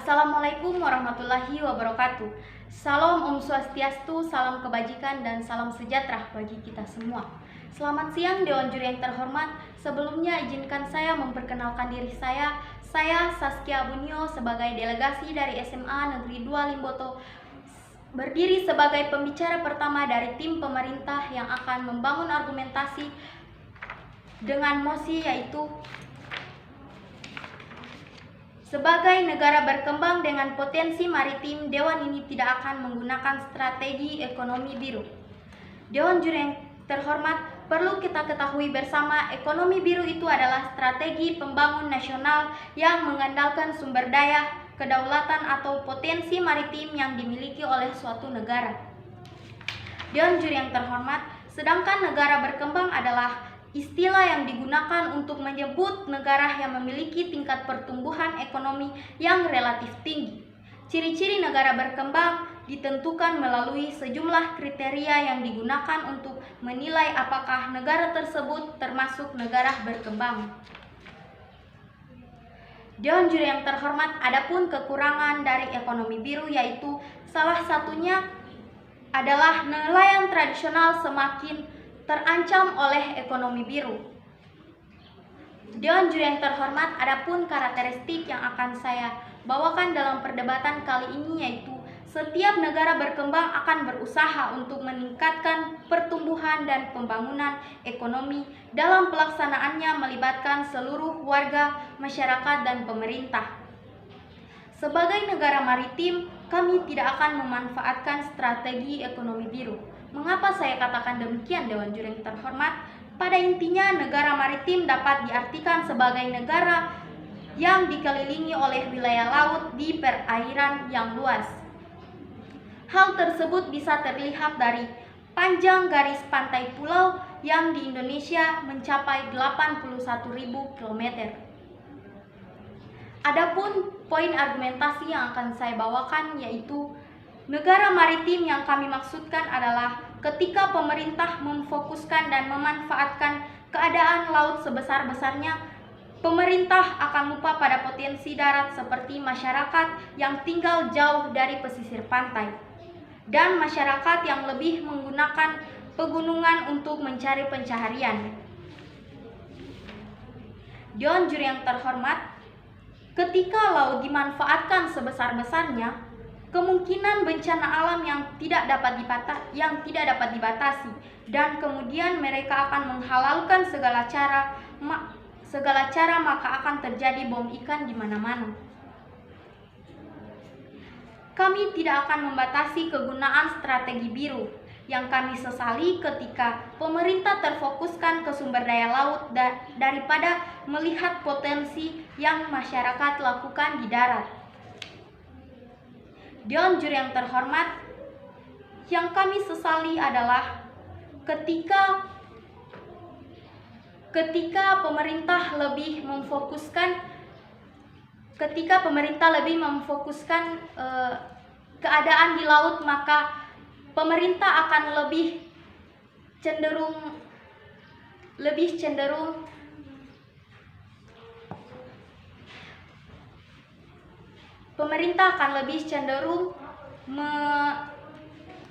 Assalamualaikum warahmatullahi wabarakatuh. Salam Om Swastiastu, salam kebajikan dan salam sejahtera bagi kita semua. Selamat siang Dewan Juri yang terhormat. Sebelumnya izinkan saya memperkenalkan diri saya. Saya Saskia Bunyo sebagai delegasi dari SMA Negeri 2 Limboto, berdiri sebagai pembicara pertama dari tim pemerintah yang akan membangun argumentasi dengan mosi, yaitu sebagai negara berkembang dengan potensi maritim, Dewan ini tidak akan menggunakan strategi ekonomi biru. Dewan Juri yang terhormat, perlu kita ketahui bersama, ekonomi biru itu adalah strategi pembangun nasional yang mengandalkan sumber daya, kedaulatan atau potensi maritim yang dimiliki oleh suatu negara. Dewan Juri yang terhormat, sedangkan negara berkembang adalah istilah yang digunakan untuk menyebut negara yang memiliki tingkat pertumbuhan ekonomi yang relatif tinggi. Ciri-ciri negara berkembang ditentukan melalui sejumlah kriteria yang digunakan untuk menilai apakah negara tersebut termasuk negara berkembang. Dewan Juri yang terhormat, adapun kekurangan dari ekonomi biru yaitu salah satunya adalah nelayan tradisional semakin terancam oleh ekonomi biru. Dewan Juri yang terhormat, adapun karakteristik yang akan saya bawakan dalam perdebatan kali ini yaitu setiap negara berkembang akan berusaha untuk meningkatkan pertumbuhan dan pembangunan ekonomi dalam pelaksanaannya melibatkan seluruh warga, masyarakat, dan pemerintah. Sebagai negara maritim, kami tidak akan memanfaatkan strategi ekonomi biru. Mengapa saya katakan demikian, Dewan Juri yang terhormat? Pada intinya, negara maritim dapat diartikan sebagai negara yang dikelilingi oleh wilayah laut di perairan yang luas. Hal tersebut bisa terlihat dari panjang garis pantai pulau yang di Indonesia mencapai 81.000 km. Adapun poin argumentasi yang akan saya bawakan yaitu negara maritim yang kami maksudkan adalah ketika pemerintah memfokuskan dan memanfaatkan keadaan laut sebesar-besarnya, pemerintah akan lupa pada potensi darat seperti masyarakat yang tinggal jauh dari pesisir pantai dan masyarakat yang lebih menggunakan pegunungan untuk mencari pencaharian. Dewan Juri yang terhormat, ketika laut dimanfaatkan sebesar-besarnya, kemungkinan bencana alam yang tidak dapat dibatasi dan kemudian mereka akan menghalalkan segala cara maka akan terjadi bom ikan di mana-mana. Kami tidak akan membatasi kegunaan strategi biru. Yang kami sesali ketika pemerintah terfokuskan ke sumber daya laut daripada melihat potensi yang masyarakat lakukan di darat. Dewan Juri yang terhormat, yang kami sesali adalah ketika pemerintah lebih memfokuskan keadaan di laut, maka pemerintah akan lebih cenderung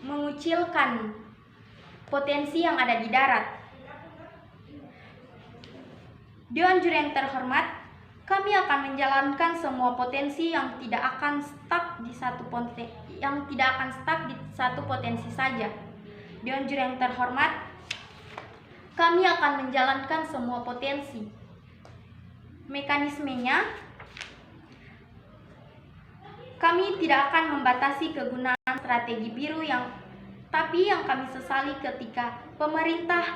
mengucilkan potensi yang ada di darat. Dewan Juri yang terhormat, kami akan menjalankan semua potensi yang tidak akan stuck di satu potensi saja. Dewan Juri yang terhormat, kami akan menjalankan semua potensi. Mekanismenya, kami tidak akan membatasi kegunaan strategi biru tapi yang kami sesali ketika pemerintah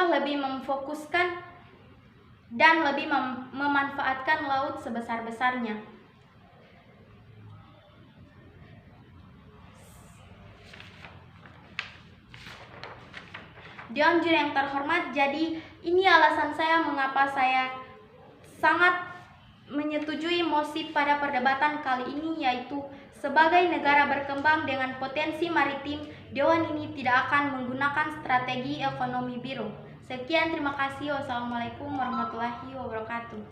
lebih memfokuskan dan lebih memanfaatkan laut sebesar-besarnya. Dewan Juri yang terhormat, jadi ini alasan saya mengapa saya sangat menyetujui mosi pada perdebatan kali ini, yaitu Sebagai negara berkembang dengan potensi maritim, Dewan ini tidak akan menggunakan strategi ekonomi biru. Sekian, terima kasih. Wassalamualaikum warahmatullahi wabarakatuh.